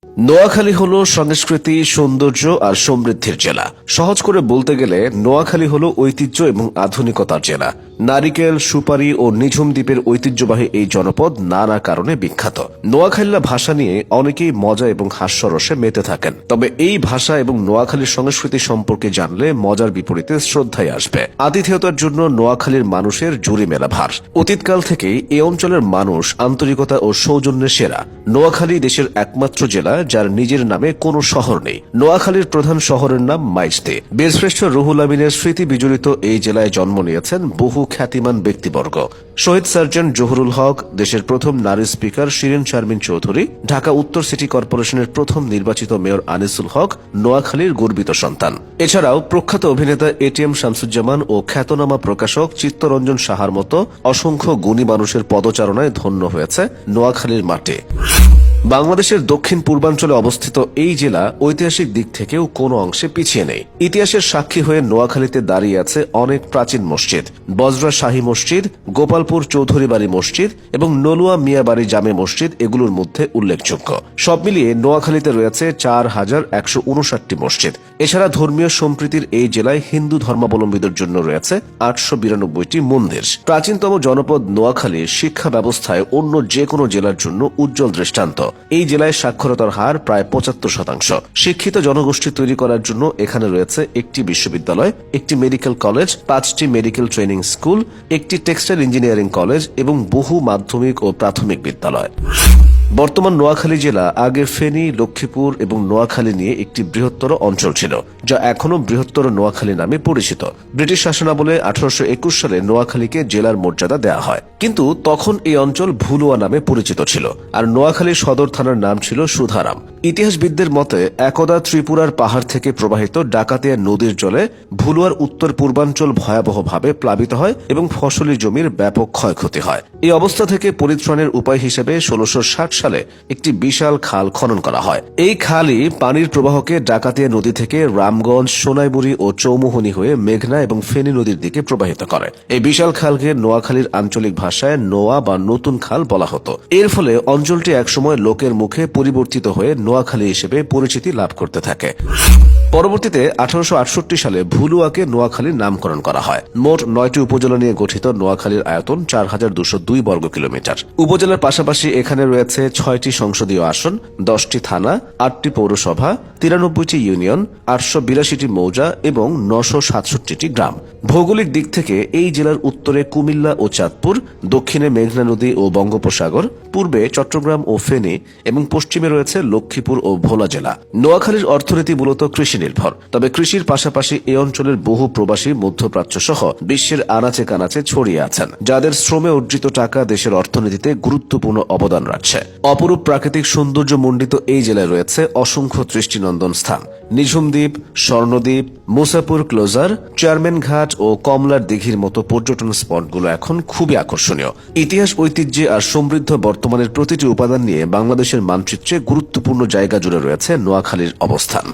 নোয়াখালী হলো সংস্কৃতি, সৌন্দর্য আর সমৃদ্ধির জেলা। সহজ করে বলতে গেলে নোয়াখালী হলো ঐতিহ্য এবং আধুনিকতার জেলা। নারিকেল, সুপারি ও নিঝুম দ্বীপের ঐতিহ্যবাহী এই জনপদ নানা কারণে বিখ্যাত। নোয়াখালীর ভাষা নিয়ে অনেকেই মজা এবং হাস্যরসে মেতে থাকেন। তবে এই ভাষা এবং নোয়াখালীর সংস্কৃতি সম্পর্কে জানলে মজার বিপরীতে শ্রদ্ধায় আসবে। আতিথেয়তার জন্য নোয়াখালীর মানুষের জুড়ি মেলা ভার। অতীতকাল থেকেই এই অঞ্চলের মানুষ আন্তরিকতা ও সৌজন্যের সেরা। নোয়াখালী দেশের একমাত্র জেলা যার নিজের নামে কোনো শহর নেই। নোয়াখালীর প্রধান শহরের নাম মাইজদী। বীরশ্রেষ্ঠ রুহুল আমিনের স্মৃতি বিজড়িত এই জেলায় জন্ম নিয়েছেন বহু খ্যাতিমান ব্যক্তিবর্গ। শহীদ সার্জেন্ট জহুরুল হক, দেশের প্রথম নারী স্পিকার শিরিন শারমিন চৌধুরী, ঢাকা উত্তর সিটি কর্পোরেশনের প্রথম নির্বাচিত মেয়র আনিসুল হক নোয়াখালীর গর্বিত সন্তান। এছাড়াও প্রখ্যাত অভিনেতা এটিএম শামসুজ্জামান ও খ্যাতনামা প্রকাশক চিত্তরঞ্জন সাহার মতো অসংখ্য গুণী মানুষের পদচারণায় ধন্য হয়েছে নোয়াখালীর মাটি। বাংলাদেশের দক্ষিণ পূর্বাঞ্চলে অবস্থিত এই জেলা ঐতিহাসিক দিক থেকেও কোনো অংশে পিছিয়ে নেই। ইতিহাসের সাক্ষী হয়ে নোয়াখালীতে দাঁড়িয়ে আছে অনেক প্রাচীন মসজিদ। বজরা শাহী মসজিদ, গোপালপুর চৌধুরী বাড়ি মসজিদ এবং নলুয়া মিয়াবাড়ি জামে মসজিদ এগুলোর মধ্যে উল্লেখযোগ্য। সব মিলিয়ে নোয়াখালীতে রয়েছে 4159টি মসজিদ। এছাড়া ধর্মীয় সম্প্রীতির এই জেলায় হিন্দু ধর্মাবলম্বীদের জন্য রয়েছে 892টি মন্দির। প্রাচীনতম জনপদ নোয়াখালী শিক্ষা ব্যবস্থায় অন্য যে কোনো জেলার জন্য উজ্জ্বল দৃষ্টান্ত। এই জেলায় সাক্ষরতার হার প্রায় 75%। শিক্ষিত জনগোষ্ঠী তৈরি করার জন্য এখানে রয়েছে একটি বিশ্ববিদ্যালয়, একটি মেডিকেল কলেজ, 5টি মেডিকেল ট্রেনিং স্কুল, একটি টেক্সটাইল ইঞ্জিনিয়ারিং কলেজ এবং বহু মাধ্যমিক ও প্রাথমিক বিদ্যালয়। বর্তমান নোয়াখালী জেলা আগে ফেনী, লক্ষ্মীপুর এবং নোয়াখালী নিয়ে একটি বৃহত্তর অঞ্চল ছিল, যা এখনও বৃহত্তর নোয়াখালী নামে পরিচিত। ব্রিটিশ শাসনামলে 1821 সালে নোয়াখালীকে জেলার মর্যাদা দেওয়া হয়, কিন্তু তখন এই অঞ্চল ভুলুয়া নামে পরিচিত ছিল, আর নোয়াখালী সদর থানার নাম ছিল সুধারাম। ইতিহাসবিদদের মতে একদা ত্রিপুরার পাহাড় থেকে প্রবাহিত ডাকাতিয়া নদীর জলে ভুলুয়ার উত্তর পূর্বাঞ্চল ভয়াবহভাবে প্লাবিত হয় এবং ফসলি জমির ব্যাপক ক্ষয়ক্ষতি হয়। এই অবস্থা থেকে পরিত্রাণের উপায় হিসেবে 1660 সালে একটি বিশাল খাল খনন করা হয়। এই খালই পানির প্রবাহকে ডাকাতিয়া নদী থেকে রামগঞ্জ, সোনাইমুড়ি ও চৌমুহনী হয়ে মেঘনা এবং ফেনী নদীর দিকে প্রবাহিত করে। এই বিশাল খালকে নোয়াখালীর আঞ্চলিক ভাষায় নোয়া বা নতুন খাল বলা হতো। এর ফলে অঞ্চলটি একসময় লোকের মুখে পরিবর্তিত হয়ে নোয়াখালী হিসেবে পরিচিতি লাভ করতে থাকে। পরবর্তীতে 1868 সালে ভুলুয়াকে নোয়াখালীর নামকরণ করা হয়। মোট 9টি উপজেলা নিয়ে গঠিত নোয়াখালীর আয়তন 4202 বর্গ কিলোমিটার। উপজেলার পাশাপাশি এখানে রয়েছে 6টি সংসদীয় আসন, 10টি থানা, 8টি পৌরসভা, 93টি ইউনিয়ন, 882টি মৌজা এবং 967টি গ্রাম। ভৌগোলিক দিক থেকে এই জেলার উত্তরে কুমিল্লা ও চাঁদপুর, দক্ষিণে মেঘনা নদী ও বঙ্গোপসাগর, পূর্বে চট্টগ্রাম ও ফেনী এবং পশ্চিমে রয়েছে লক্ষ্মীপুর ও ভোলা জেলা। নোয়াখালীর অর্থনীতি মূলত কৃষি নির্ভর, তবে কৃষির পাশাপাশি এই অঞ্চলের বহু প্রবাসী মধ্যপ্রাচ্য সহ বিশ্বের আনাচে কানাচে ছড়িয়ে আছেন, যাদের শ্রমে অর্জিত টাকা দেশের অর্থনীতিতে গুরুত্বপূর্ণ অবদান রাখছে। অপরূপ প্রাকৃতিক সৌন্দর্য মণ্ডিত এই জেলায় রয়েছে অসংখ্য দৃষ্টিনন্দন স্থান। নিঝুম দ্বীপ, স্বর্ণদ্বীপ, মুসাপুর ক্লোজার, চেয়ারম্যান ঘাট ও কমলার দিঘির মতো পর্যটন স্পটগুলো এখন খুবই আকর্ষণীয়। ইতিহাস, ঐতিহ্যে আর সমৃদ্ধ বর্তমানের প্রতিটি উপাদান নিয়ে বাংলাদেশের মানচিত্রে গুরুত্বপূর্ণ জায়গা জুড়ে রয়েছে নোয়াখালীর অবস্থান।